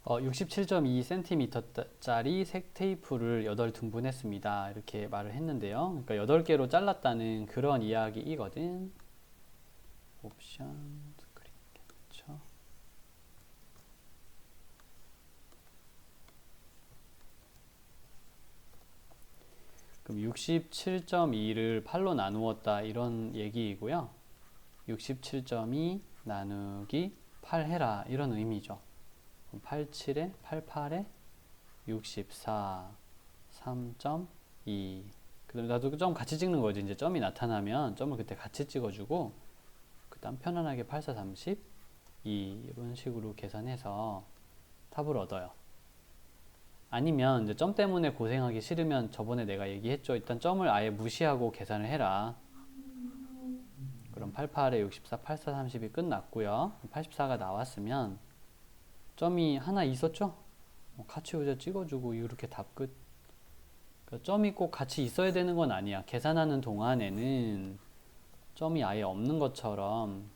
67.2cm짜리 색 테이프를 8등분 했습니다. 이렇게 말을 했는데요. 그러니까 8개로 잘랐다는 그런 이야기이거든. 옵션 스크린 캡처. 그럼 67.2를 8로 나누었다 이런 얘기이고요. 67.2 나누기 8 해라 이런 의미죠. 87에 88에 64 3.2. 그다음 나도 점 같이 찍는 거지. 이제 점이 나타나면 점을 그때 같이 찍어주고 그다음 편안하게 84 30 2 이런 식으로 계산해서 답을 얻어요. 아니면 이제 점 때문에 고생하기 싫으면 저번에 내가 얘기했죠. 일단 점을 아예 무시하고 계산을 해라. 그럼 88에 64 84 30이 끝났고요. 84가 나왔으면 점이 하나 있었죠? 같이 의자 찍어주고 이렇게 답 끝. 그러니까 점이 꼭 같이 있어야 되는 건 아니야. 계산하는 동안에는 점이 아예 없는 것처럼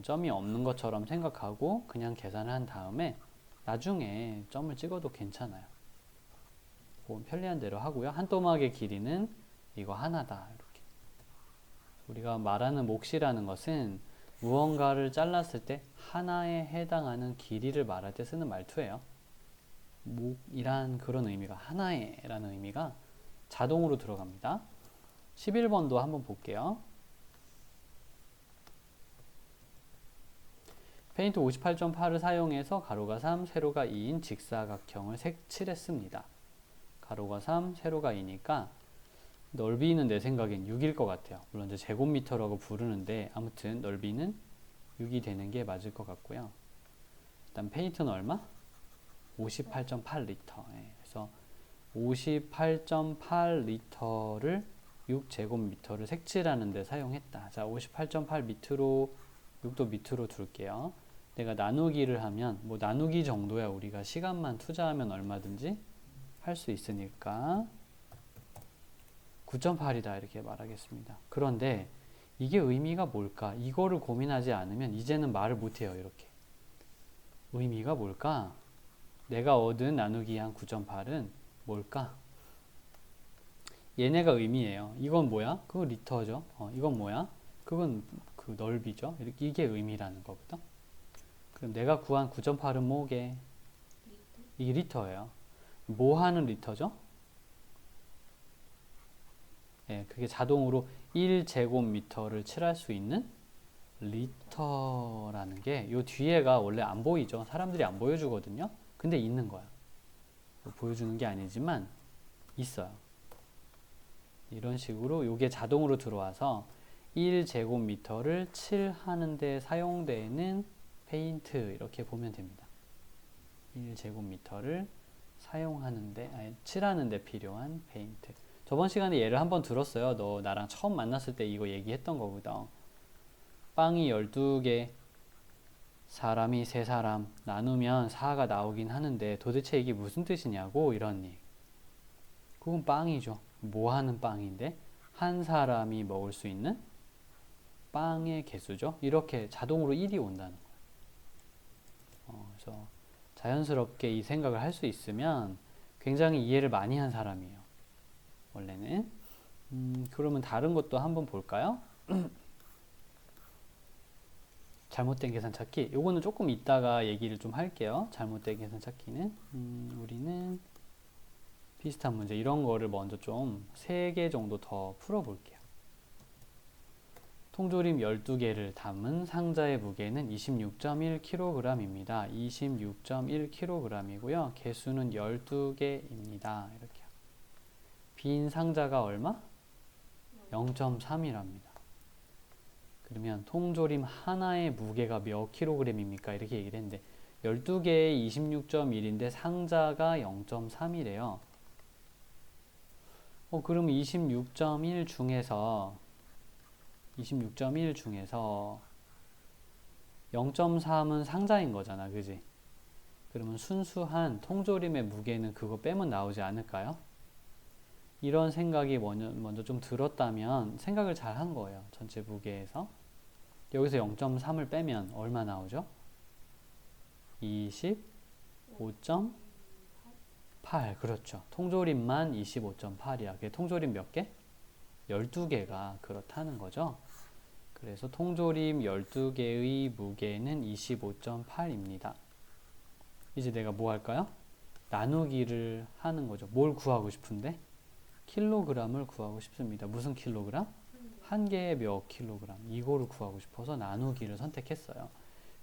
점이 없는 것처럼 생각하고 그냥 계산을 한 다음에 나중에 점을 찍어도 괜찮아요. 그건 편리한 대로 하고요. 한 또막의 길이는 이거 하나다. 이렇게. 우리가 말하는 몫이라는 것은 무언가를 잘랐을 때 하나에 해당하는 길이를 말할 때 쓰는 말투예요. 몫이란 그런 의미가 하나에 라는 의미가 자동으로 들어갑니다. 11번도 한번 볼게요. 페인트 58.8을 사용해서 가로가 3, 세로가 2인 직사각형을 색칠했습니다. 가로가 3, 세로가 2니까 넓이는 내 생각엔 6일 것 같아요. 물론 이제 제곱미터라고 부르는데 아무튼 넓이는 6이 되는 게 맞을 것 같고요. 일단 페인트는 얼마? 58.8리터. 그래서 58.8리터를 6제곱미터를 색칠하는 데 사용했다. 자, 58.8 밑으로 6도 밑으로 둘게요. 내가 나누기를 하면 뭐 나누기 정도야 우리가 시간만 투자하면 얼마든지 할 수 있으니까 9.8이다 이렇게 말하겠습니다. 그런데 이게 의미가 뭘까? 이거를 고민하지 않으면 이제는 말을 못해요. 이렇게 의미가 뭘까? 내가 얻은 나누기 한 9.8은 뭘까? 얘네가 의미예요. 이건 뭐야? 그거 리터죠. 이건 뭐야? 그건 그 넓이죠. 이게 의미라는 거거든. 그럼 내가 구한 9.8은 뭐게? 이게 리터예요. 뭐 하는 리터죠? 예, 그게 자동으로 1제곱미터를 칠할 수 있는 리터라는 게 요 뒤에가 원래 안 보이죠. 사람들이 안 보여주거든요. 근데 있는 거야. 보여주는 게 아니지만 있어요. 이런 식으로 요게 자동으로 들어와서 1제곱미터를 칠하는 데 사용되는 페인트 이렇게 보면 됩니다. 1제곱미터를 칠하는 데 필요한 페인트. 저번 시간에 예를 한번 들었어요. 너 나랑 처음 만났을 때 이거 얘기했던 거거든. 빵이 12개, 사람이 3사람 나누면 4가 나오긴 하는데 도대체 이게 무슨 뜻이냐고 이런 얘기. 그건 빵이죠. 뭐 하는 빵인데? 한 사람이 먹을 수 있는 빵의 개수죠. 이렇게 자동으로 1이 온다는 거예요. 그래서 자연스럽게 이 생각을 할 수 있으면 굉장히 이해를 많이 한 사람이에요. 원래는. 그러면 다른 것도 한번 볼까요? 잘못된 계산 찾기. 요거는 조금 이따가 얘기를 좀 할게요. 잘못된 계산 찾기는. 우리는 비슷한 문제 이런 거를 먼저 좀 3개 정도 더 풀어볼게요. 통조림 12개를 담은 상자의 무게는 26.1kg입니다. 26.1kg이고요. 개수는 12개입니다. 이렇게. 빈 상자가 얼마? 0.3이랍니다. 그러면 통조림 하나의 무게가 몇 킬로그램입니까? 이렇게 얘기를 했는데 12개에 26.1인데 상자가 0.3이래요. 그러면 26.1 중에서 0.3은 상자인 거잖아. 그지? 그러면 순수한 통조림의 무게는 그거 빼면 나오지 않을까요? 이런 생각이 먼저 좀 들었다면 생각을 잘 한 거예요. 전체 무게에서. 여기서 0.3을 빼면 얼마 나오죠? 25.8. 그렇죠. 통조림만 25.8이야. 그게 통조림 몇 개? 12개가 그렇다는 거죠. 그래서 통조림 12개의 무게는 25.8입니다. 이제 내가 뭐 할까요? 나누기를 하는 거죠. 뭘 구하고 싶은데? 킬로그램을 구하고 싶습니다. 무슨 킬로그램? 한 개에 몇 킬로그램? 이거를 구하고 싶어서 나누기를 선택했어요.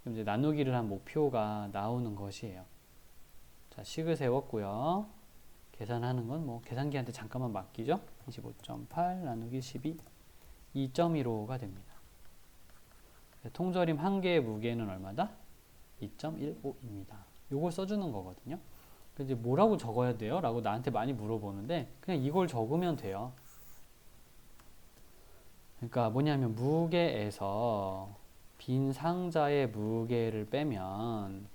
그럼 이제 나누기를 한 목표가 나오는 것이에요. 자, 식을 세웠고요. 계산하는 건 뭐 계산기한테 잠깐만 맡기죠. 25.8 나누기 12 2.15가 됩니다. 통조림 한 개의 무게는 얼마다? 2.15입니다. 요걸 써주는 거거든요. 이제 뭐라고 적어야 돼요? 라고 나한테 많이 물어보는데 그냥 이걸 적으면 돼요. 그러니까 뭐냐면 무게에서 빈 상자의 무게를 빼면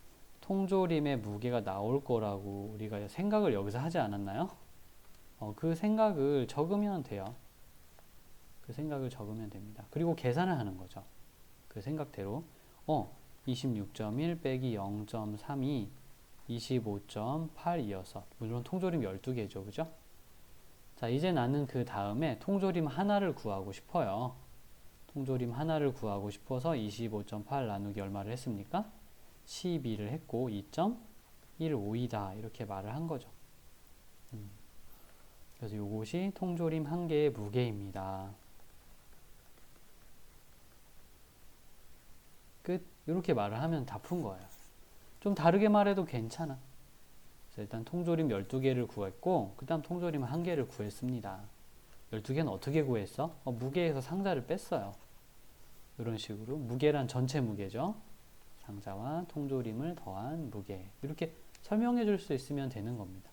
통조림의 무게가 나올 거라고 우리가 생각을 여기서 하지 않았나요? 그 생각을 적으면 돼요. 그 생각을 적으면 됩니다. 그리고 계산을 하는 거죠. 그 생각대로 26.1 빼기 0.3이 25.8이어서 물론 통조림 12개죠. 그죠? 자, 이제 나는 그 다음에 통조림 하나를 구하고 싶어요. 통조림 하나를 구하고 싶어서 25.8 나누기 얼마를 했습니까? 12를 했고 2.15이다 이렇게 말을 한 거죠. 그래서 이것이 통조림 한 개의 무게입니다. 끝. 이렇게 말을 하면 다 푼 거예요. 좀 다르게 말해도 괜찮아. 그래서 일단 통조림 12개를 구했고 그 다음 통조림 한 개를 구했습니다. 12개는 어떻게 구했어? 무게에서 상자를 뺐어요. 이런 식으로 무게란 전체 무게죠. 상자와 통조림을 더한 무게. 이렇게 설명해 줄 수 있으면 되는 겁니다.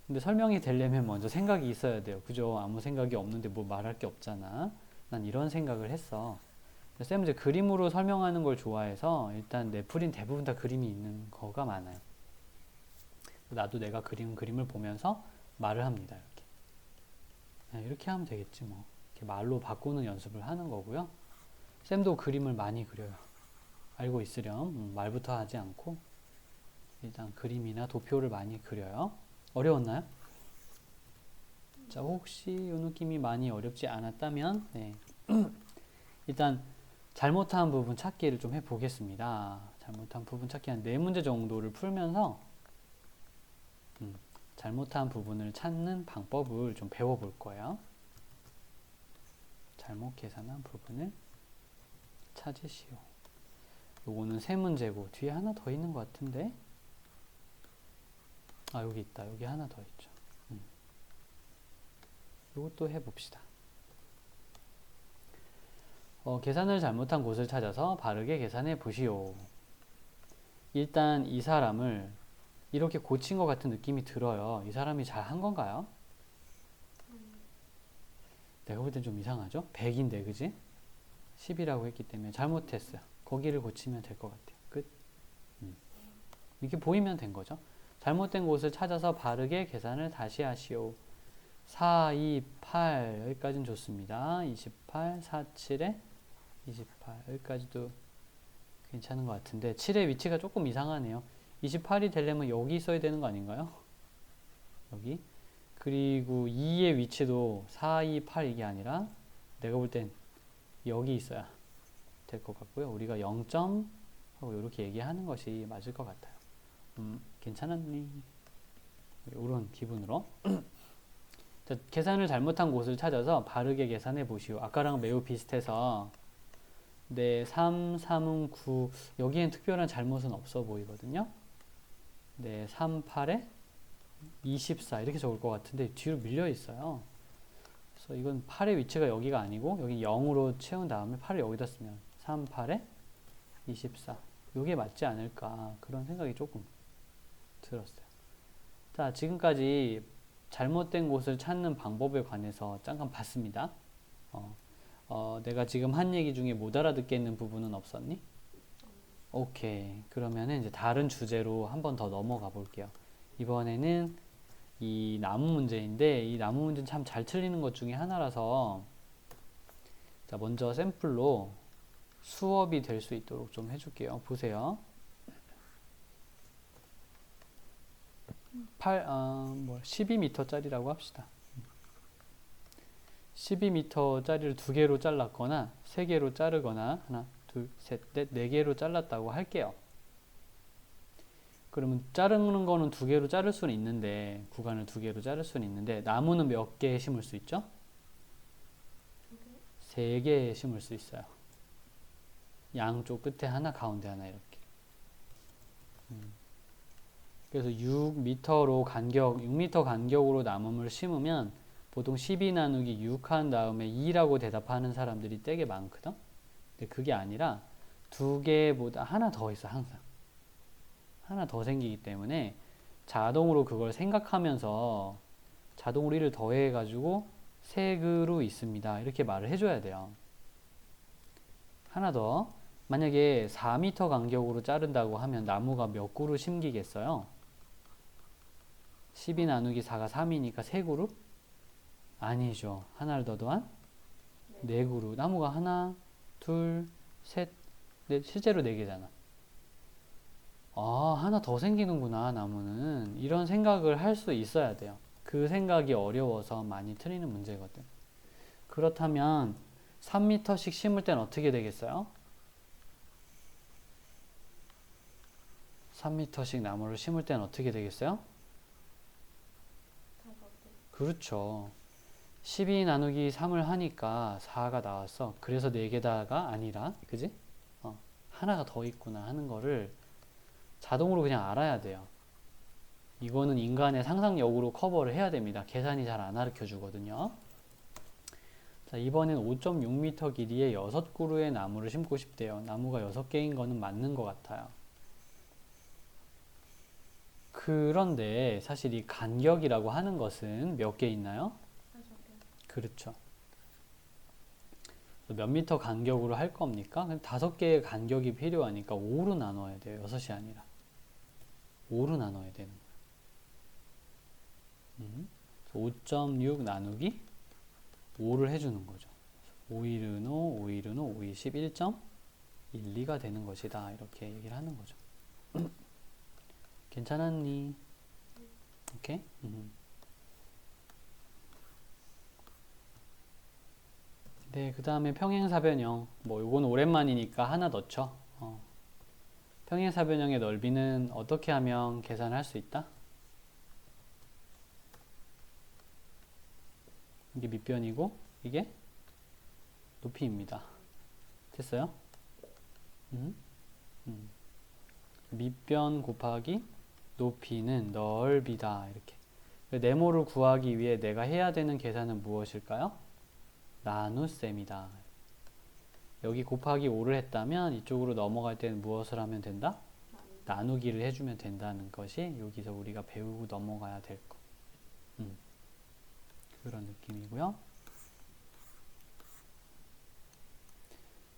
근데 설명이 되려면 먼저 생각이 있어야 돼요. 그죠? 아무 생각이 없는데 뭐 말할 게 없잖아. 난 이런 생각을 했어. 쌤은 이제 그림으로 설명하는 걸 좋아해서 일단 넷플인 대부분 다 그림이 있는 거가 많아요. 나도 내가 그린 그림을 보면서 말을 합니다. 이렇게 하면 되겠지 뭐. 이렇게 말로 바꾸는 연습을 하는 거고요. 쌤도 그림을 많이 그려요. 알고 있으렴. 말부터 하지 않고 일단 그림이나 도표를 많이 그려요. 어려웠나요? 자, 혹시 이 느낌이 많이 어렵지 않았다면 네. 일단 잘못한 부분 찾기를 좀 해보겠습니다. 잘못한 부분 찾기 한 4문제 정도를 풀면서 잘못한 부분을 찾는 방법을 좀 배워볼 거예요. 잘못 계산한 부분을 찾으시오. 요거는 3문제고 뒤에 하나 더 있는 것 같은데 여기 있다. 여기 하나 더 있죠. 요것도 해봅시다. 계산을 잘못한 곳을 찾아서 바르게 계산해 보시오. 일단 이 사람을 이렇게 고친 것 같은 느낌이 들어요. 이 사람이 잘 한 건가요? 내가 볼 땐 좀 이상하죠? 100인데 그지? 10이라고 했기 때문에 잘못했어요. 거기를 고치면 될 것 같아요. 끝. 이렇게 보이면 된 거죠. 잘못된 곳을 찾아서 바르게 계산을 다시 하시오. 4, 2, 8 여기까지는 좋습니다. 28, 4, 7에 28 여기까지도 괜찮은 것 같은데 7의 위치가 조금 이상하네요. 28이 되려면 여기 있어야 되는 거 아닌가요? 여기. 그리고 2의 위치도 4, 2, 8 이게 아니라 내가 볼 땐 여기 있어야 될 것 같고요. 우리가 0점 하고 이렇게 얘기하는 것이 맞을 것 같아요. 괜찮았니? 이런 기분으로 자, 계산을 잘못한 곳을 찾아서 바르게 계산해 보시오. 아까랑 매우 비슷해서 네, 3, 3은 9 여기엔 특별한 잘못은 없어 보이거든요. 네, 3, 8에 24 이렇게 적을 것 같은데 뒤로 밀려 있어요. 그래서 이건 8의 위치가 여기가 아니고 여기 0으로 채운 다음에 8을 여기다 쓰면 3, 8에 24 이게 맞지 않을까 그런 생각이 조금 들었어요. 자, 지금까지 잘못된 곳을 찾는 방법에 관해서 잠깐 봤습니다. 내가 지금 한 얘기 중에 못 알아듣겠는 부분은 없었니? 오케이. 그러면은 이제 다른 주제로 한 번 더 넘어가 볼게요. 이번에는 이 나무 문제인데 이 나무 문제는 참 잘 틀리는 것 중에 하나라서 자, 먼저 샘플로 수업이 될 수 있도록 좀 해줄게요. 보세요. 12m짜리라고 합시다. 12m짜리를 2개로 잘랐거나 3개로 자르거나 하나, 둘, 셋, 넷, 4개로 잘랐다고 할게요. 그러면 자르는 거는 2개로 자를 수는 있는데, 구간을 2개로 자를 수는 있는데, 나무는 몇 개 심을 수 있죠? 3개 심을 수 있어요. 양쪽 끝에 하나, 가운데 하나 이렇게. 그래서 6m 간격으로 나무를 심으면 보통 12 나누기 6 한 다음에 2라고 대답하는 사람들이 되게 많거든? 근데 그게 아니라 2개보다 하나 더 있어, 항상. 하나 더 생기기 때문에 자동으로 그걸 생각하면서 자동으로 1을 더해가지고 3그루 있습니다. 이렇게 말을 해줘야 돼요. 하나 더. 만약에 4m 간격으로 자른다고 하면 나무가 몇 그루 심기겠어요? 12 나누기 4가 3이니까 3그루? 아니죠. 하나를 더 더한 4그루. 나무가 하나, 둘, 셋, 넷, 실제로 4개잖아. 아, 하나 더 생기는구나, 나무는. 이런 생각을 할 수 있어야 돼요. 그 생각이 어려워서 많이 틀리는 문제거든. 그렇다면 3m씩 심을 땐 어떻게 되겠어요? 3m씩 나무를 심을 땐 어떻게 되겠어요? 그렇죠. 12 나누기 3을 하니까 4가 나왔어. 그래서 4개다가 아니라, 그지? 하나가 더 있구나 하는 거를 자동으로 그냥 알아야 돼요. 이거는 인간의 상상력으로 커버를 해야 됩니다. 계산이 잘 안 가르쳐 주거든요. 자, 이번엔 5.6m 길이의 6그루의 나무를 심고 싶대요. 나무가 6개인 거는 맞는 것 같아요. 그런데 사실 이 간격이라고 하는 것은 몇 개 있나요? 그렇죠. 몇 미터 간격으로 할 겁니까? 5개의 간격이 필요하니까 5로 나눠야 돼요. 6이 아니라. 5로 나눠야 되는 거예요. 5.6 나누기 5를 해주는 거죠. 5일은 5, 5일은 5, 5, 20, 1.12가 되는 것이다. 이렇게 얘기를 하는 거죠. 괜찮았니? 오케이? 네, 그 다음에 평행사변형. 뭐, 요건 오랜만이니까 하나 넣죠. 평행사변형의 넓이는 어떻게 하면 계산할 수 있다? 이게 밑변이고, 이게 높이입니다. 됐어요? 밑변 곱하기 높이는 넓이다. 이렇게. 네모를 구하기 위해 내가 해야 되는 계산은 무엇일까요? 나눗셈이다. 여기 곱하기 5를 했다면 이쪽으로 넘어갈 때는 무엇을 하면 된다? 나누기를 해주면 된다는 것이 여기서 우리가 배우고 넘어가야 될 것. 그런 느낌이고요.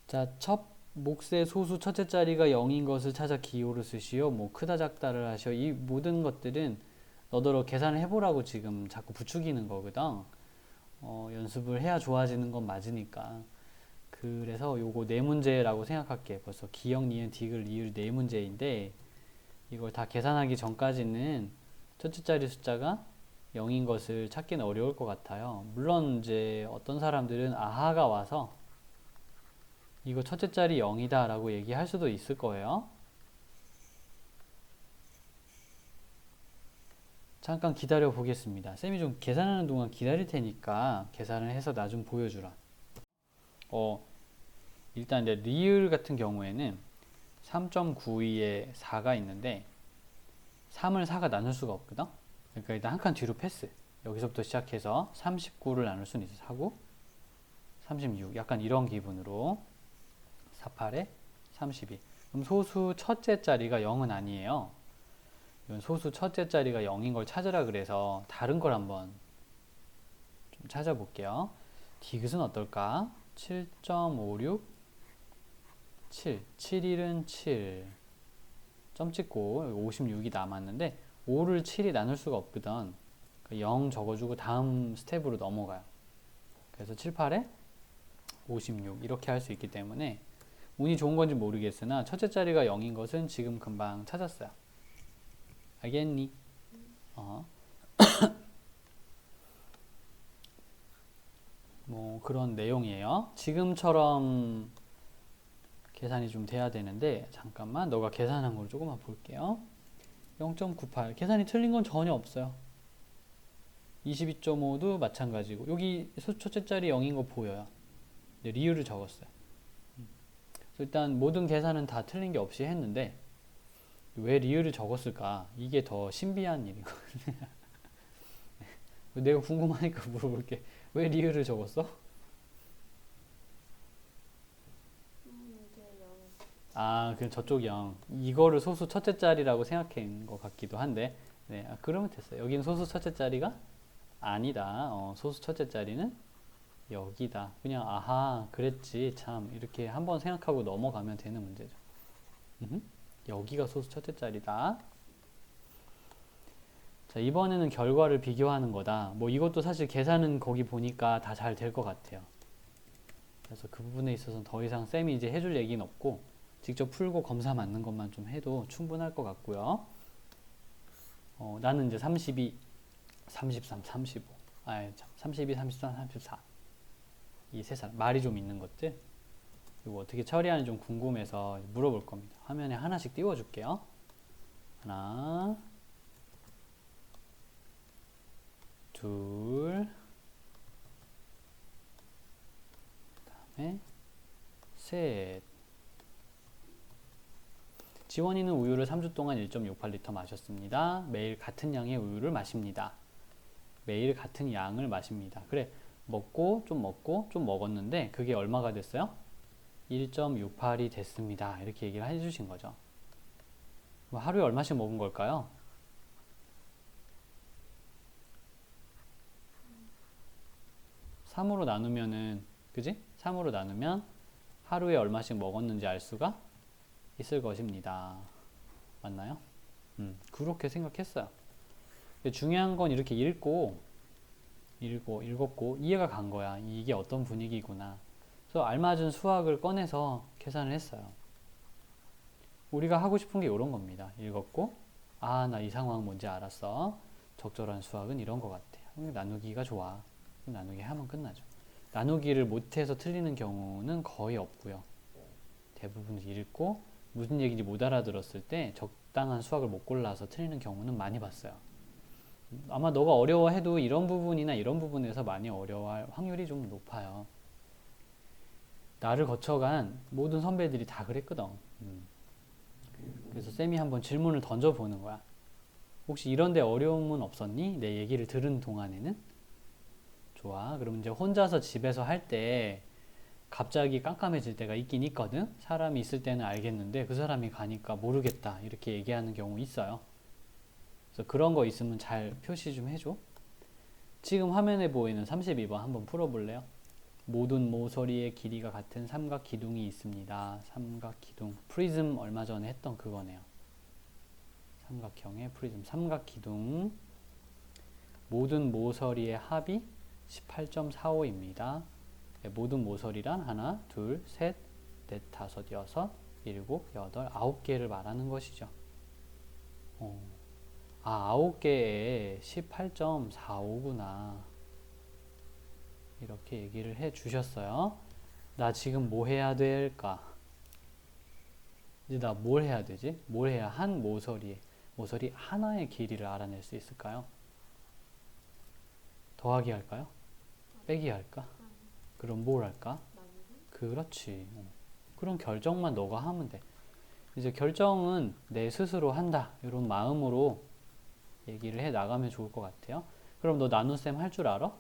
자, 첫 몫의 소수 첫째 자리가 0인 것을 찾아 기호를 쓰시오. 뭐 크다 작다를 하시오. 이 모든 것들은 너더러 계산을 해보라고 지금 자꾸 부추기는 거거든. 연습을 해야 좋아지는 건 맞으니까. 그래서 요거 네 문제라고 생각할게. 벌써 기역, 니은, 디귿, 리을 네 문제인데 이걸 다 계산하기 전까지는 첫째 자리 숫자가 0인 것을 찾기는 어려울 것 같아요. 물론 이제 어떤 사람들은 아하가 와서 이거 첫째 자리 0이다 라고 얘기할 수도 있을 거예요. 잠깐 기다려 보겠습니다. 쌤이 좀 계산하는 동안 기다릴 테니까 계산을 해서 나 좀 보여주라. 일단 이제 리을 같은 경우에는 3.92에 4가 있는데 3을 4가 나눌 수가 없거든. 그러니까 일단 한 칸 뒤로 패스. 여기서부터 시작해서 39를 나눌 수는 있어. 49, 36. 약간 이런 기분으로 48에 32. 그럼 소수 첫째 자리가 0은 아니에요. 이건 소수 첫째 자리가 0인 걸 찾으라 그래서 다른 걸 한번 좀 찾아볼게요. 디귿은 어떨까? 7.56 7 7일은 7 점 찍고 56이 남았는데 5를 7이 나눌 수가 없거든. 0 적어주고 다음 스텝으로 넘어가요. 그래서 7, 8에 56 이렇게 할 수 있기 때문에 운이 좋은 건지 모르겠으나 첫째 자리가 0인 것은 지금 금방 찾았어요. 알겠니? 어. 뭐 그런 내용이에요. 지금처럼 계산이 좀 돼야 되는데 잠깐만 너가 계산한 걸 조금만 볼게요. 0.98 계산이 틀린 건 전혀 없어요. 22.5도 마찬가지고 여기 첫째 자리 0인 거 보여요. 근데 리을을 적었어요. 일단 모든 계산은 다 틀린 게 없이 했는데 왜 리을을 적었을까? 이게 더 신비한 일이거든요. 내가 궁금하니까 물어볼게. 왜 리을을 적었어? 이제 0. 아, 그럼 저쪽 0. 이거를 소수 첫째 자리라고 생각한 것 같기도 한데. 네, 그러면 됐어요. 여기는 소수 첫째 자리가 아니다. 소수 첫째 자리는 여기다. 그냥 아하, 그랬지. 참 이렇게 한번 생각하고 넘어가면 되는 문제죠. 여기가 소수 첫째 자리다. 자, 이번에는 결과를 비교하는 거다. 뭐 이것도 사실 계산은 거기 보니까 다 잘 될 것 같아요. 그래서 그 부분에 있어서는 더 이상 쌤이 이제 해줄 얘기는 없고 직접 풀고 검사 맞는 것만 좀 해도 충분할 것 같고요. 나는 이제 32, 33, 35, 32, 33, 34 이 세 사람 말이 좀 있는 것들 이거 어떻게 처리하는지 좀 궁금해서 물어볼 겁니다. 화면에 하나씩 띄워줄게요. 하나, 둘, 그다음에 셋. 지원이는 우유를 3주 동안 1.68리터 마셨습니다. 매일 같은 양의 우유를 마십니다. 매일 같은 양을 마십니다. 그래, 먹고 좀 먹었는데 그게 얼마가 됐어요? 1.68이 됐습니다. 이렇게 얘기를 해주신 거죠. 하루에 얼마씩 먹은 걸까요? 3으로 나누면은, 그지? 3으로 나누면 하루에 얼마씩 먹었는지 알 수가 있을 것입니다. 맞나요? 그렇게 생각했어요. 중요한 건 이렇게 읽고 이해가 간 거야. 이게 어떤 분위기구나. 그래서 알맞은 수학을 꺼내서 계산을 했어요. 우리가 하고 싶은 게 이런 겁니다. 읽었고, 아, 나 이 상황 뭔지 알았어. 적절한 수학은 이런 것 같아. 나누기가 좋아. 나누기 하면 끝나죠. 나누기를 못해서 틀리는 경우는 거의 없고요. 대부분 읽고 무슨 얘기인지 못 알아들었을 때 적당한 수학을 못 골라서 틀리는 경우는 많이 봤어요. 아마 너가 어려워해도 이런 부분이나 이런 부분에서 많이 어려워할 확률이 좀 높아요. 나를 거쳐간 모든 선배들이 다 그랬거든. 그래서 쌤이 한번 질문을 던져보는 거야. 혹시 이런데 어려움은 없었니? 내 얘기를 들은 동안에는? 좋아. 그럼 이제 혼자서 집에서 할 때 갑자기 깜깜해질 때가 있긴 있거든. 사람이 있을 때는 알겠는데 그 사람이 가니까 모르겠다 이렇게 얘기하는 경우 있어요. 그래서 그런 거 있으면 잘 표시 좀 해줘. 지금 화면에 보이는 32번 한번 풀어볼래요? 모든 모서리의 길이가 같은 삼각 기둥이 있습니다. 삼각 기둥. 프리즘 얼마 전에 했던 그거네요. 삼각형의 프리즘. 삼각 기둥. 모든 모서리의 합이 18.45입니다. 모든 모서리란 하나, 둘, 셋, 넷, 다섯, 여섯, 일곱, 여덟, 9개를 말하는 것이죠. 9개에 18.45구나. 이렇게 얘기를 해 주셨어요. 나 지금 뭐 해야 될까? 이제 나 뭘 해야 되지? 뭘 해야 한 모서리 하나의 길이를 알아낼 수 있을까요? 더하기 할까요? 빼기 할까? 그럼 뭘 할까? 그렇지. 그런 결정만 너가 하면 돼. 이제 결정은 내 스스로 한다. 이런 마음으로 얘기를 해 나가면 좋을 것 같아요. 그럼 너 나눗셈 할 줄 알아?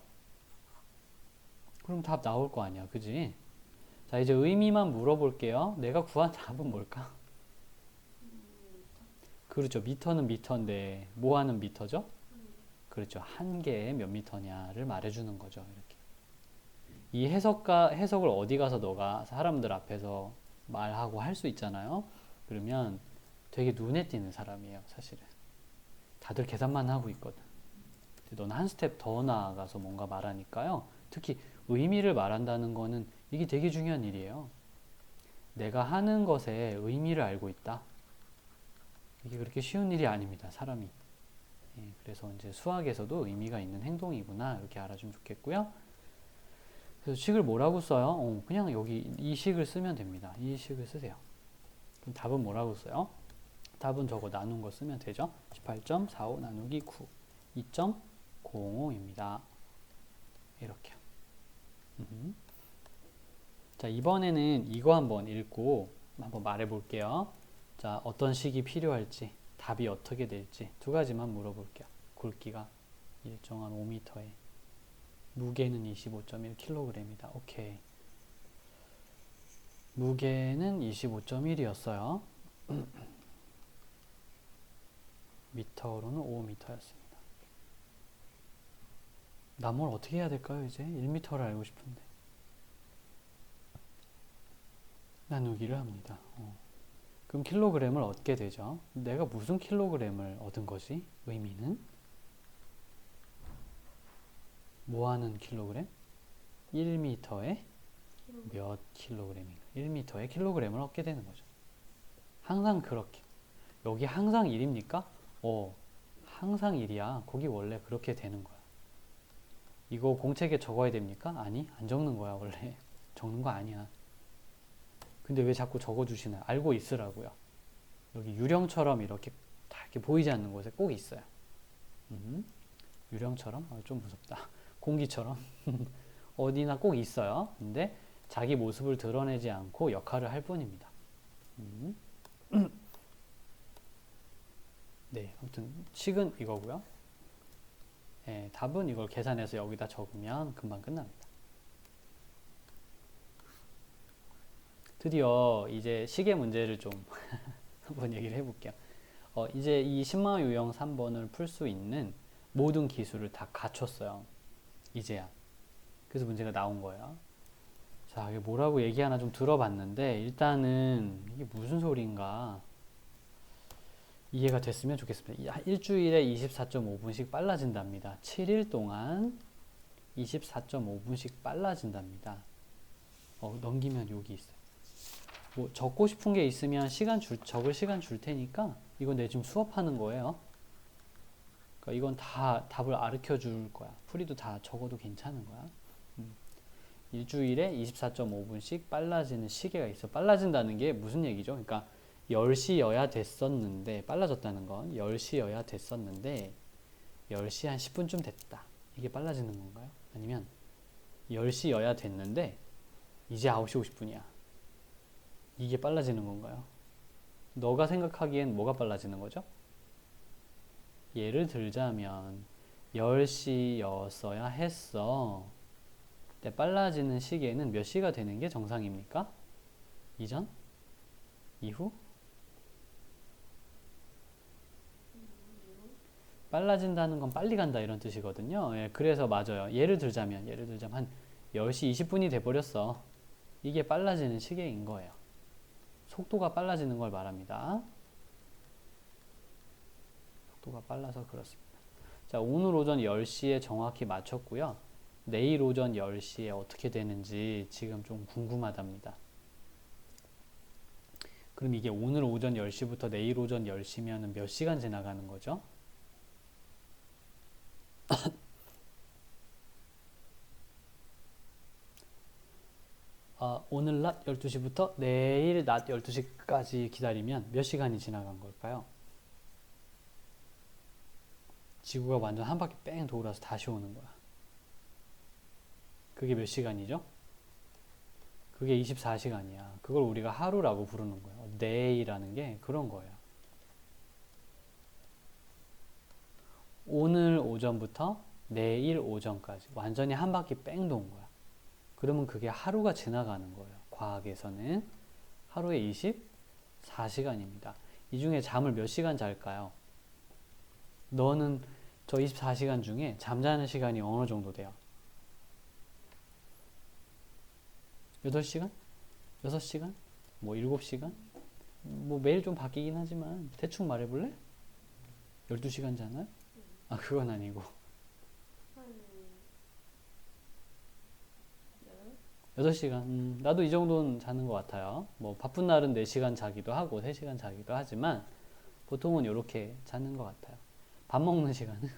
그럼 답 나올 거 아니야. 그지? 자, 이제 의미만 물어볼게요. 내가 구한 답은 뭘까? 그렇죠. 미터는 미터인데 뭐 하는 미터죠? 그렇죠. 한 개에 몇 미터냐를 말해주는 거죠. 이렇게. 이 해석을 어디 가서 너가 사람들 앞에서 말하고 할 수 있잖아요. 그러면 되게 눈에 띄는 사람이에요. 사실은. 다들 계산만 하고 있거든. 너는 한 스텝 더 나아가서 뭔가 말하니까요. 특히 의미를 말한다는 거는 이게 되게 중요한 일이에요. 내가 하는 것에 의미를 알고 있다. 이게 그렇게 쉬운 일이 아닙니다. 사람이. 예, 그래서 이제 수학에서도 의미가 있는 행동이구나 이렇게 알아주면 좋겠고요. 그래서 식을 뭐라고 써요? 그냥 여기 이 식을 쓰면 됩니다. 이 식을 쓰세요. 그럼 답은 뭐라고 써요? 답은 저거 나눈 거 쓰면 되죠. 18.45 나누기 9 2.05입니다. 이렇게요. 자, 이번에는 이거 한번 읽고 한번 말해 볼게요. 자, 어떤 식이 필요할지, 답이 어떻게 될지 두 가지만 물어볼게요. 굵기가 일정한 5m에 무게는 25.1kg이다. 오케이. 무게는 25.1이었어요. 미터로는 5m였습니다. 나 뭘 어떻게 해야 될까요? 이제 1m를 알고 싶은데. 나누기를 합니다. 그럼 킬로그램을 얻게 되죠. 내가 무슨 킬로그램을 얻은 거지? 의미는? 뭐 하는 킬로그램? 1m에 몇 킬로그램인가? 1m에 킬로그램을 얻게 되는 거죠. 항상 그렇게. 여기 항상 1입니까? 항상 1이야. 거기 원래 그렇게 되는 거야. 이거 공책에 적어야 됩니까? 아니, 안 적는 거야, 원래. 적는 거 아니야. 근데 왜 자꾸 적어주시나요? 알고 있으라고요. 여기 유령처럼 이렇게 다 이렇게 보이지 않는 곳에 꼭 있어요. 유령처럼? 좀 무섭다. 공기처럼. 어디나 꼭 있어요. 근데 자기 모습을 드러내지 않고 역할을 할 뿐입니다. 네, 아무튼 식은 이거고요. 네, 답은 이걸 계산해서 여기다 적으면 금방 끝납니다. 드디어 이제 식의 문제를 좀 한번 얘기를 해볼게요. 이제 이 신마 유형 3번을 풀 수 있는 모든 기술을 다 갖췄어요. 이제야. 그래서 문제가 나온 거예요. 자, 이게 뭐라고 얘기하나 좀 들어봤는데 일단은 이게 무슨 소리인가 이해가 됐으면 좋겠습니다. 일주일에 24.5분씩 빨라진답니다. 7일 동안 24.5분씩 빨라진답니다. 넘기면 여기 있어요. 뭐 적고 싶은 게 있으면 적을 시간 줄 테니까 이건 내 지금 수업하는 거예요. 그러니까 이건 다 답을 가르쳐 줄 거야. 풀이도 다 적어도 괜찮은 거야. 일주일에 24.5분씩 빨라지는 시계가 있어. 빨라진다는 게 무슨 얘기죠? 그러니까 10시여야 됐었는데 빨라졌다는 건 10시여야 됐었는데 10시 한 10분쯤 됐다. 이게 빨라지는 건가요? 아니면 10시여야 됐는데 이제 9시 50분이야. 이게 빨라지는 건가요? 너가 생각하기엔 뭐가 빨라지는 거죠? 예를 들자면 10시였어야 했어. 근데 빨라지는 시계는 몇 시가 되는 게 정상입니까? 이전? 이후? 빨라진다는 건 빨리 간다 이런 뜻이거든요. 예, 그래서 맞아요. 예를 들자면 한 10시 20분이 돼버렸어. 이게 빨라지는 시계인 거예요. 속도가 빨라지는 걸 말합니다. 속도가 빨라서 그렇습니다. 자, 오늘 오전 10시에 정확히 맞췄고요. 내일 오전 10시에 어떻게 되는지 지금 좀 궁금하답니다. 그럼 이게 오늘 오전 10시부터 내일 오전 10시면 몇 시간 지나가는 거죠? 오늘 낮 12시부터 내일 낮 12시까지 기다리면 몇 시간이 지나간 걸까요? 지구가 완전 한 바퀴 뺑 돌아서 다시 오는 거야. 그게 몇 시간이죠? 그게 24시간이야. 그걸 우리가 하루라고 부르는 거예요. day라는 게 그런 거예요. 오늘 오전부터 내일 오전까지 완전히 한 바퀴 뺑 도는 거야. 그러면 그게 하루가 지나가는 거예요. 과학에서는 하루에 24시간입니다. 이 중에 잠을 몇 시간 잘까요? 너는 저 24시간 중에 잠자는 시간이 어느 정도 돼요? 8시간? 6시간? 뭐 7시간? 뭐 매일 좀 바뀌긴 하지만 대충 말해볼래? 12시간 자나요? 그건 아니고 한 8시간. 나도 이 정도는 자는 것 같아요. 뭐 바쁜 날은 4시간 자기도 하고 3시간 자기도 하지만 보통은 이렇게 자는 것 같아요. 밥 먹는 시간은?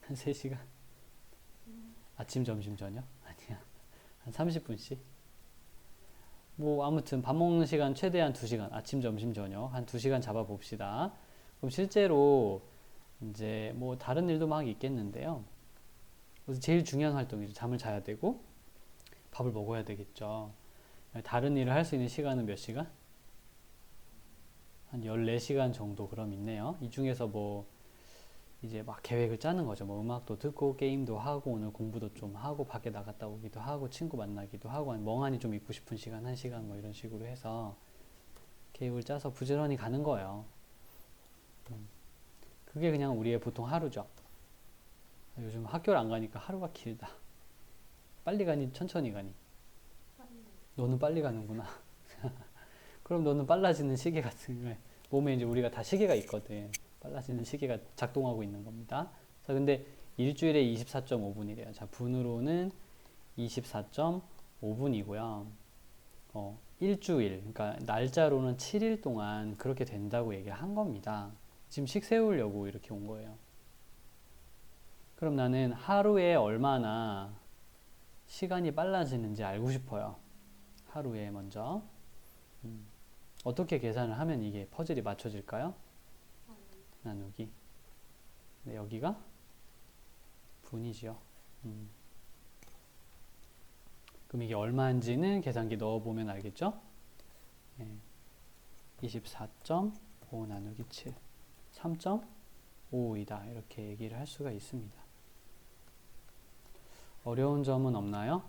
한 3시간? 아침, 점심, 저녁? 아니야. 한 30분씩? 뭐 아무튼 밥 먹는 시간 최대한 2시간. 아침, 점심, 저녁 한 2시간 잡아봅시다. 그럼 실제로 이제 뭐 다른 일도 막 있겠는데요. 그래서 제일 중요한 활동이죠. 잠을 자야 되고 밥을 먹어야 되겠죠. 다른 일을 할 수 있는 시간은 몇 시간? 한 14시간 정도 그럼 있네요. 이 중에서 뭐 이제 막 계획을 짜는 거죠. 뭐 음악도 듣고 게임도 하고 오늘 공부도 좀 하고 밖에 나갔다 오기도 하고 친구 만나기도 하고 멍하니 좀 있고 싶은 시간 1시간 뭐 이런 식으로 해서 계획을 짜서 부지런히 가는 거예요. 그게 그냥 우리의 보통 하루죠. 요즘 학교를 안 가니까 하루가 길다. 빨리 가니 천천히 가니? 너는 빨리 가는구나. 그럼 너는 빨라지는 시계 같은 거 몸에 이제 우리가 다 시계가 있거든. 빨라지는 시계가 작동하고 있는 겁니다. 자, 근데 일주일에 24.5분이래요. 자, 분으로는 24.5분이고요. 일주일, 그러니까 날짜로는 7일 동안 그렇게 된다고 얘기를 한 겁니다. 지금 식 세우려고 이렇게 온 거예요. 그럼 나는 하루에 얼마나 시간이 빨라지는지 알고 싶어요. 하루에 먼저. 어떻게 계산을 하면 이게 퍼즐이 맞춰질까요? 나누기. 네, 여기가 분이죠. 그럼 이게 얼마인지는 계산기 넣어보면 알겠죠? 네. 24.5 나누기 7. 3.5이다. 이렇게 얘기를 할 수가 있습니다. 어려운 점은 없나요?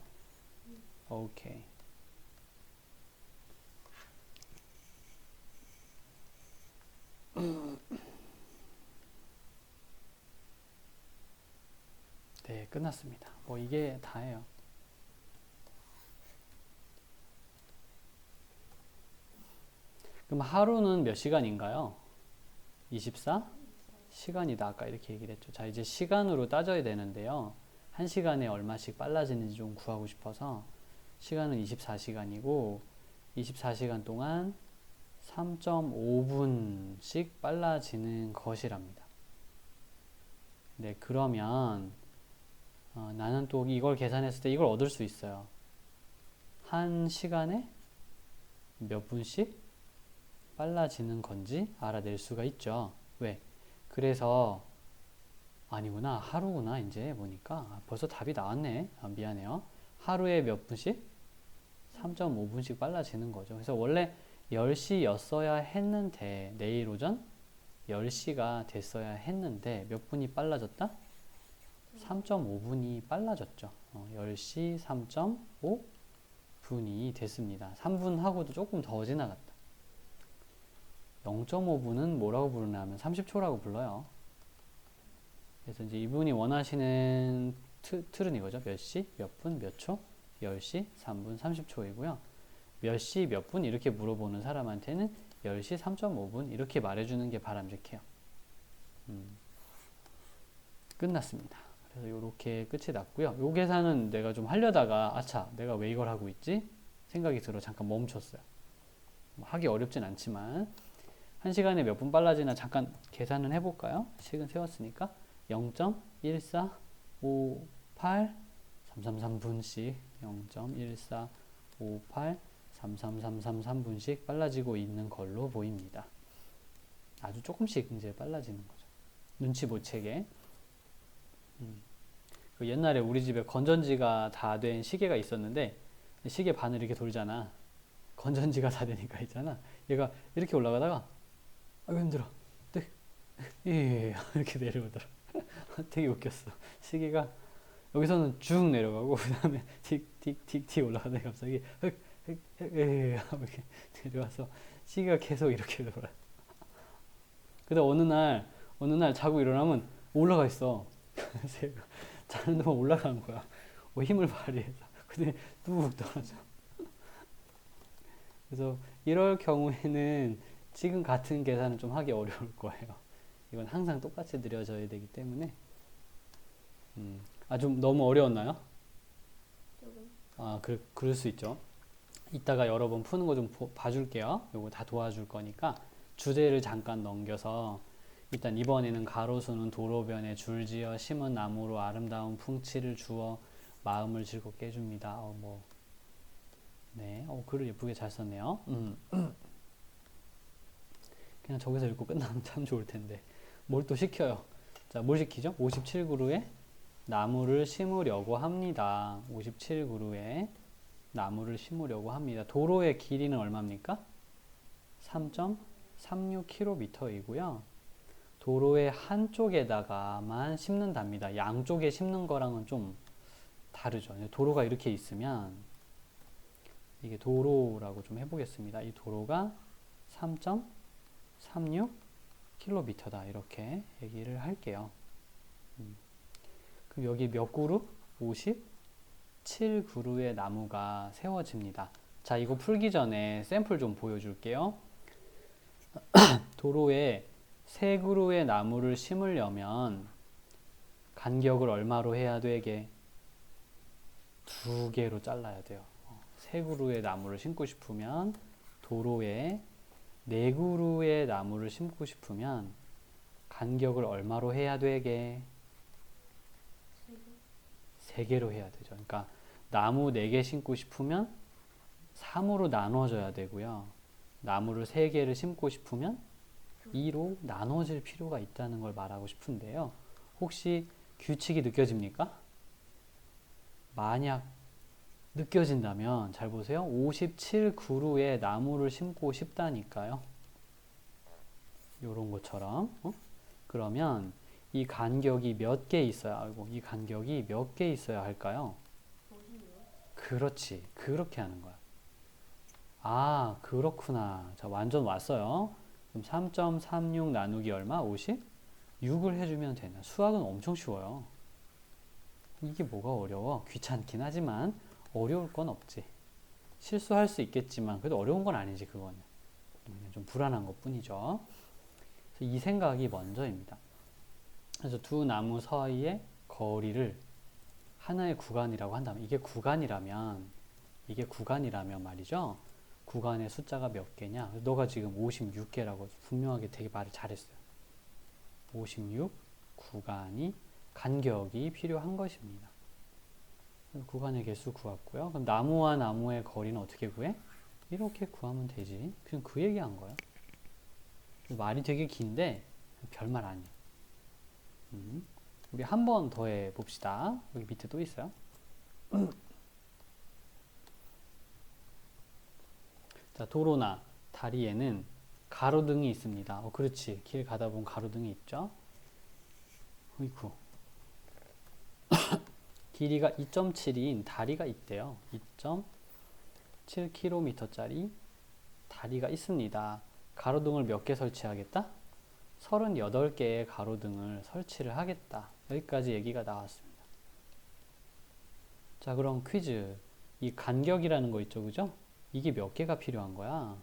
오케이. 네, 끝났습니다. 뭐 이게 다예요. 그럼 하루는 몇 시간인가요? 24 시간이다. 아까 이렇게 얘기를 했죠. 자, 이제 시간으로 따져야 되는데요. 1시간에 얼마씩 빨라지는지 좀 구하고 싶어서 시간은 24시간이고 24시간 동안 3.5분씩 빨라지는 것이랍니다. 네, 그러면 나는 또 이걸 계산했을 때 이걸 얻을 수 있어요. 한 시간에 몇 분씩 빨라지는 건지 알아낼 수가 있죠. 왜? 그래서 아니구나. 하루구나. 이제 보니까 벌써 답이 나왔네. 미안해요. 하루에 몇 분씩? 3.5분씩 빨라지는 거죠. 그래서 원래 10시였어야 했는데 내일 오전 10시가 됐어야 했는데 몇 분이 빨라졌다? 3.5분이 빨라졌죠. 10시 3.5분이 됐습니다. 3분하고도 조금 더 지나갔다. 0.5분은 뭐라고 부르냐면 30초라고 불러요. 그래서 이제 이분이 원하시는 틀은 이거죠. 몇 시, 몇 분, 몇 초? 10시, 3분, 30초이고요. 몇 시, 몇 분 이렇게 물어보는 사람한테는 10시 3.5분 이렇게 말해주는 게 바람직해요. 끝났습니다. 그래서 이렇게 끝이 났고요. 요 계산은 내가 좀 하려다가 아차, 내가 왜 이걸 하고 있지? 생각이 들어 잠깐 멈췄어요. 하기 어렵진 않지만 1시간에 몇 분 빨라지나 잠깐 계산은 해볼까요? 식은 세웠으니까 0.1458 333분씩 0.1458 33333분씩 빨라지고 있는 걸로 보입니다. 아주 조금씩 이제 빨라지는 거죠. 눈치 못 채게. 옛날에 우리 집에 건전지가 다 된 시계가 있었는데 시계 반을 이렇게 돌잖아. 건전지가 다 되니까 있잖아. 얘가 이렇게 올라가다가 아이고 힘들어. 예, 이렇게 내려오더라. 되게 웃겼어. 시계가 여기서는 쭉 내려가고 그 다음에 틱틱틱틱 올라가다가 갑자기 이렇게 내려와서 시계가 계속 이렇게 돌아요. 근데 어느 날 자고 일어나면 올라가 있어. 그래서 얘가 자는 동안 올라가는 거야. 힘을 발휘해서. 근데 뚝 떨어져. 그래서 이럴 경우에는 지금 같은 계산은 좀 하기 어려울 거예요. 이건 항상 똑같이 느려져야 되기 때문에. 좀 너무 어려웠나요? 조금. 그럴 수 있죠. 이따가 여러 번 푸는 거 좀 봐줄게요. 요거 다 도와줄 거니까 주제를 잠깐 넘겨서 일단 이번에는 가로수는 도로변에 줄지어 심은 나무로 아름다운 풍치를 주어 마음을 즐겁게 해줍니다. 네, 글을 예쁘게 잘 썼네요. 그냥 저기서 읽고 끝나면 참 좋을 텐데 뭘 또 시켜요. 자, 뭘 시키죠? 57그루에 나무를 심으려고 합니다. 57그루에 나무를 심으려고 합니다. 도로의 길이는 얼마입니까? 3.36km이고요. 도로의 한쪽에다가만 심는답니다. 양쪽에 심는 거랑은 좀 다르죠. 도로가 이렇게 있으면 이게 도로라고 좀 해보겠습니다. 이 도로가 3.36km다. 이렇게 얘기를 할게요. 그럼 여기 몇 그루? 57그루의 나무가 세워집니다. 자, 이거 풀기 전에 샘플 좀 보여줄게요. 도로에 3그루의 나무를 심으려면 간격을 얼마로 해야 되게? 2개로 잘라야 돼요. 3그루의 나무를 심고 싶으면 도로에 4그루의 나무를 심고 싶으면 간격을 얼마로 해야 되게? 3개로 해야 되죠. 그러니까 나무 4개 심고 싶으면 3으로 나눠져야 되고요. 나무를 3개를 심고 싶으면 2로 나눠질 필요가 있다는 걸 말하고 싶은데요. 혹시 규칙이 느껴집니까? 만약 느껴진다면 잘 보세요. 57그루의 나무를 심고 싶다니까요. 요런 것처럼. 그러면 이 간격이 몇 개 있어야 하고 이 간격이 몇 개 있어야 할까요? 그렇지. 그렇게 하는 거야. 아, 그렇구나. 자, 완전 왔어요. 그럼 3.36 나누기 얼마? 50? 6을 해주면 되나? 수학은 엄청 쉬워요. 이게 뭐가 어려워? 귀찮긴 하지만 어려울 건 없지. 실수할 수 있겠지만 그래도 어려운 건 아니지 그거는. 그냥 좀 불안한 것 뿐이죠. 그래서 이 생각이 먼저입니다. 그래서 두 나무 사이의 거리를 하나의 구간이라고 한다면 이게 구간이라면 말이죠. 구간의 숫자가 몇 개냐? 너가 지금 56개라고 분명하게 되게 말을 잘했어요. 56 구간이 간격이 필요한 것입니다. 구간의 개수 구했고요. 그럼 나무와 나무의 거리는 어떻게 구해? 이렇게 구하면 되지. 그냥 그 얘기한 거예요. 말이 되게 긴데 별말 아니에요. 우리 한 번 더 해봅시다. 여기 밑에 또 있어요. 자, 도로나 다리에는 가로등이 있습니다. 그렇지. 길 가다 보면 가로등이 있죠. 어이쿠. 길이가 2.7인 다리가 있대요. 2.7km짜리 다리가 있습니다. 가로등을 몇 개 설치하겠다? 38개의 가로등을 설치를 하겠다. 여기까지 얘기가 나왔습니다. 자, 그럼 퀴즈. 이 간격이라는 거 있죠, 그죠? 이게 몇 개가 필요한 거야?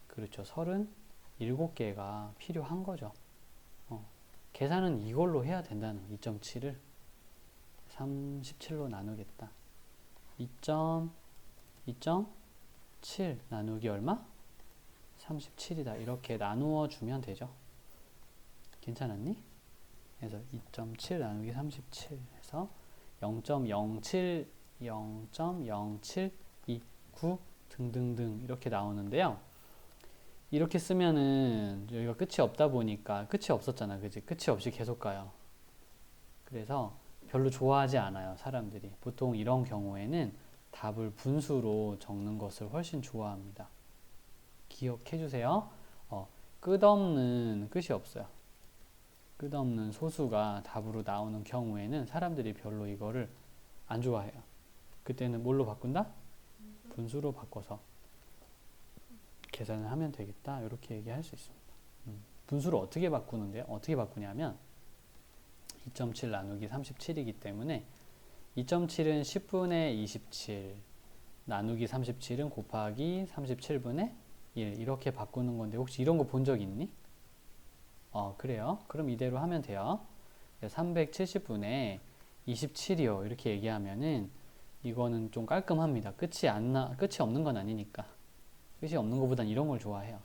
그렇죠. 37개가 필요한 거죠. 계산은 이걸로 해야 된다는 2.7을 37로 나누겠다. 2.7 나누기 얼마? 37이다. 이렇게 나누어 주면 되죠. 괜찮았니? 그래서 2.7 나누기 37 해서 0.07, 0.0729 등등등 이렇게 나오는데요. 이렇게 쓰면은 여기가 끝이 없다 보니까 끝이 없었잖아. 그지? 끝이 없이 계속 가요. 그래서 별로 좋아하지 않아요. 사람들이. 보통 이런 경우에는 답을 분수로 적는 것을 훨씬 좋아합니다. 기억해 주세요. 끝없는 끝이 없어요. 끝없는 소수가 답으로 나오는 경우에는 사람들이 별로 이거를 안 좋아해요. 그때는 뭘로 바꾼다? 분수로 바꿔서 계산을 하면 되겠다. 이렇게 얘기할 수 있습니다. 분수를 어떻게 바꾸는데요? 어떻게 바꾸냐면 2.7 나누기 37이기 때문에 2.7은 10분의 27 나누기 37은 곱하기 37분의 1 이렇게 바꾸는 건데 혹시 이런 거 본 적 있니? 그래요. 그럼 이대로 하면 돼요. 370분의 27이요. 이렇게 얘기하면은 이거는 좀 깔끔합니다. 끝이 없는 건 아니니까. 끝이 없는 것보단 이런 걸 좋아해요.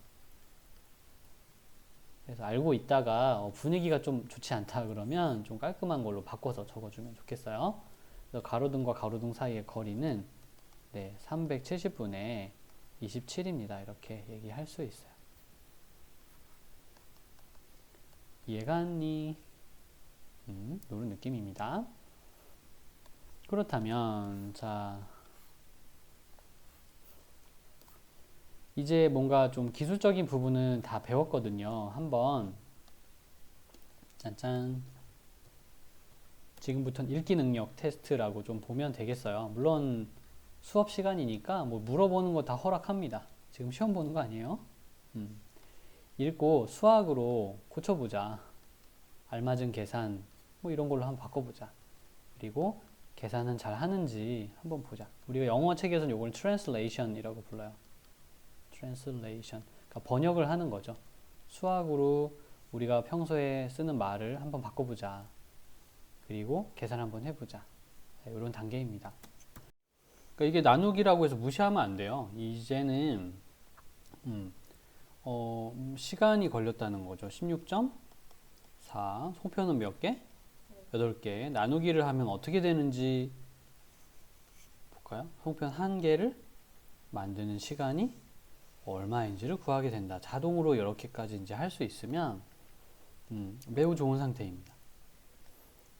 그래서 알고 있다가 분위기가 좀 좋지 않다 그러면 좀 깔끔한 걸로 바꿔서 적어주면 좋겠어요. 그래서 가로등과 가로등 사이의 거리는 네, 370분의 27입니다. 이렇게 얘기할 수 있어요. 이해갔니? 이런 느낌입니다. 그렇다면 자 이제 뭔가 좀 기술적인 부분은 다 배웠거든요. 한번 짠짠 지금부터는 읽기 능력 테스트라고 좀 보면 되겠어요. 물론 수업 시간이니까 뭐 물어보는 거 다 허락합니다. 지금 시험 보는 거 아니에요? 읽고 수학으로 고쳐보자. 알맞은 계산 뭐 이런 걸로 한번 바꿔보자. 그리고 계산은 잘 하는지 한번 보자. 우리가 영어 책에서는 이걸 translation이라고 불러요. translation. 그러니까 번역을 하는 거죠. 수학으로 우리가 평소에 쓰는 말을 한번 바꿔보자. 그리고 계산 한번 해보자. 네, 이런 단계입니다. 그러니까 이게 나누기라고 해서 무시하면 안 돼요. 이제는 시간이 걸렸다는 거죠. 16.4 송편은 몇 개? 8개. 나누기를 하면 어떻게 되는지 볼까요? 송편 한 개를 만드는 시간이 얼마인지를 구하게 된다. 자동으로 이렇게까지 이제 할 수 있으면 매우 좋은 상태입니다.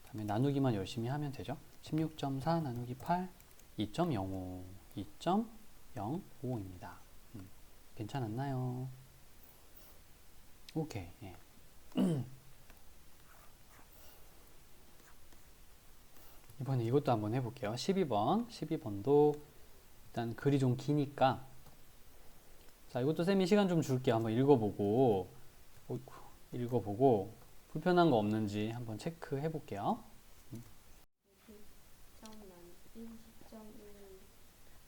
다음에 나누기만 열심히 하면 되죠. 16.4 나누기 8 2.05 2.05입니다. 괜찮았나요? 오케이. 예. 이번에 이것도 한번 해볼게요. 12번도 일단 글이 좀 기니까 자 이것도 쌤이 시간 좀 줄게요. 한번 읽어보고 불편한 거 없는지 한번 체크해 볼게요. 10점 나누기 10.1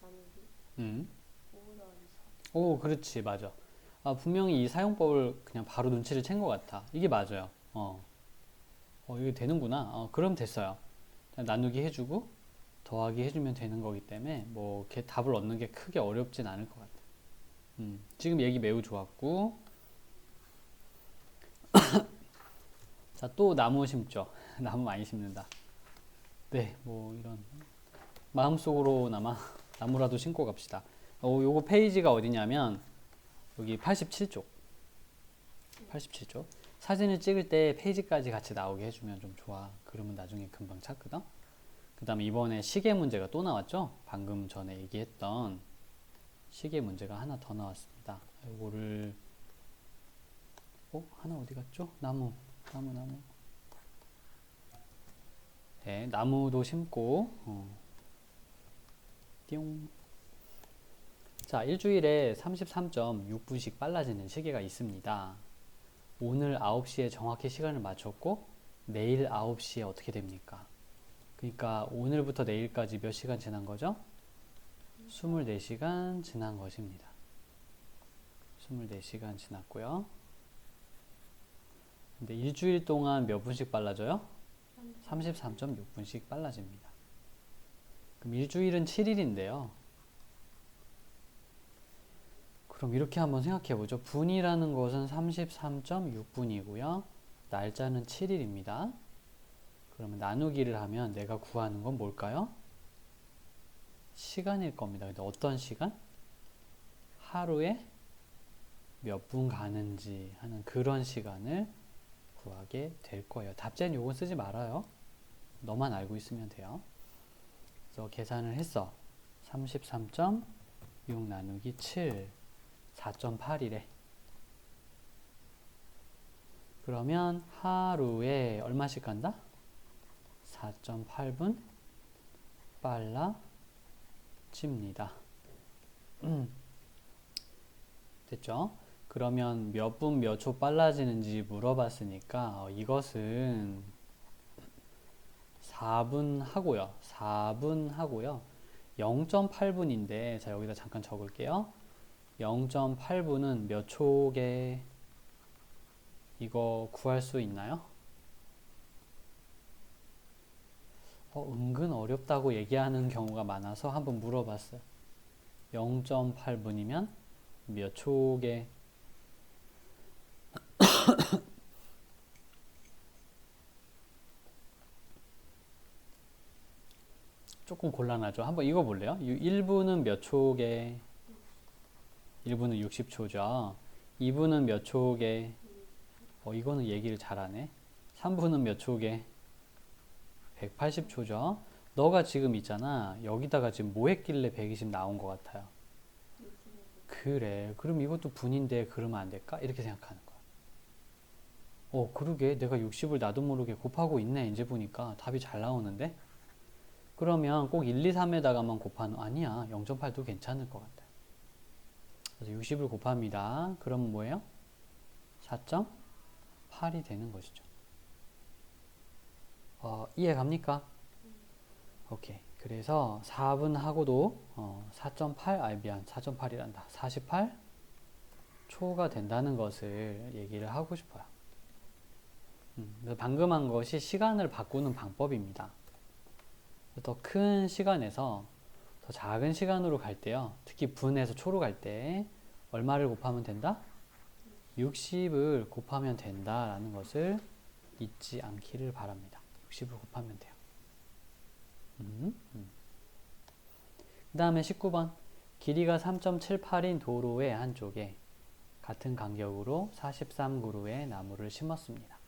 나누기 5 더하기 4. 오, 그렇지, 맞아. 아, 분명히 이 사용법을 그냥 바로 눈치를 챈 것 같아. 이게 맞아요. 이게 되는구나. 그럼 됐어요. 나누기 해주고 더하기 해주면 되는 거기 때문에 뭐 이렇게 답을 얻는 게 크게 어렵진 않을 것 같아. 지금 얘기 매우 좋았고. 자, 또 나무 심죠. 나무 많이 심는다. 네, 뭐 이런 마음속으로나마 나무라도 심고 갑시다. 요거 페이지가 어디냐면 여기 87쪽. 87쪽. 사진을 찍을 때 페이지까지 같이 나오게 해주면 좀 좋아. 그러면 나중에 금방 찾거든. 그 다음에 이번에 시계 문제가 또 나왔죠. 방금 전에 얘기했던 시계 문제가 하나 더 나왔습니다. 요거를 하나 어디 갔죠? 나무. 네, 나무도 심고 띠용. 자, 일주일에 33.6분씩 빨라지는 시계가 있습니다. 오늘 9시에 정확히 시간을 맞췄고 내일 9시에 어떻게 됩니까? 그러니까 오늘부터 내일까지 몇 시간 지난 거죠? 24시간 지난 것입니다. 24시간 지났고요. 근데 일주일 동안 몇 분씩 빨라져요? 33.6분씩 빨라집니다. 그럼 일주일은 7일인데요. 그럼 이렇게 한번 생각해 보죠. 분이라는 것은 33.6분이고요. 날짜는 7일입니다. 그러면 나누기를 하면 내가 구하는 건 뭘까요? 시간일 겁니다. 근데 어떤 시간? 하루에 몇 분 가는지 하는 그런 시간을 구하게 될 거예요. 답제는 요건 쓰지 말아요. 너만 알고 있으면 돼요. 그래서 계산을 했어. 33.6 나누기 7 4.8이래. 그러면 하루에 얼마씩 간다? 4.8분 빨라집니다. 됐죠? 그러면 몇 분 몇 초 빨라지는지 물어봤으니까 이것은 4분 하고요. 4분 하고요. 0.8분인데 자 여기다 잠깐 적을게요. 0.8분은 몇 초게? 이거 구할 수 있나요? 은근 어렵다고 얘기하는 경우가 많아서 한번 물어봤어요. 0.8분이면 몇 초게? 조금 곤란하죠. 한번 이거 볼래요? 1분은 몇 초게? 1분은 60초죠. 2분은 몇 초게? 이거는 얘기를 잘하네. 3분은 몇 초게? 180초죠. 너가 지금 있잖아. 여기다가 지금 뭐 했길래 120 나온 것 같아요. 그래. 그럼 이것도 분인데 그러면 안 될까? 이렇게 생각하는 거야. 그러게. 내가 60을 나도 모르게 곱하고 있네. 이제 보니까 답이 잘 나오는데? 그러면 꼭 1, 2, 3에다가만 곱하는, 아니야. 0.8도 괜찮을 것 같아. 그래서 60을 곱합니다. 그럼 뭐예요? 4.8이 되는 것이죠. 이해 갑니까? 오케이. 그래서 4분하고도 4.8이란다. 48초가 된다는 것을 얘기를 하고 싶어요. 그래서 방금 한 것이 시간을 바꾸는 방법입니다. 더 큰 시간에서 더 작은 시간으로 갈 때요. 특히 분에서 초로 갈 때 얼마를 곱하면 된다? 60을 곱하면 된다라는 것을 잊지 않기를 바랍니다. 60을 곱하면 돼요. 그 다음에 19번. 길이가 3.78인 도로의 한쪽에 같은 간격으로 43그루의 나무를 심었습니다.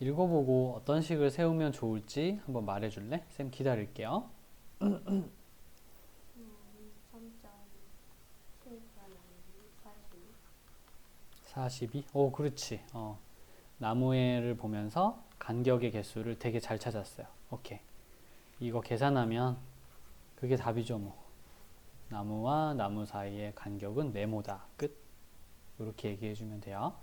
읽어보고 어떤 식을 세우면 좋을지 한번 말해줄래? 쌤 기다릴게요. 42? 오, 그렇지. 나무를 보면서 간격의 개수를 되게 잘 찾았어요. 오케이. 이거 계산하면 그게 답이죠, 뭐. 나무와 나무 사이의 간격은 네모다. 끝. 이렇게 얘기해주면 돼요.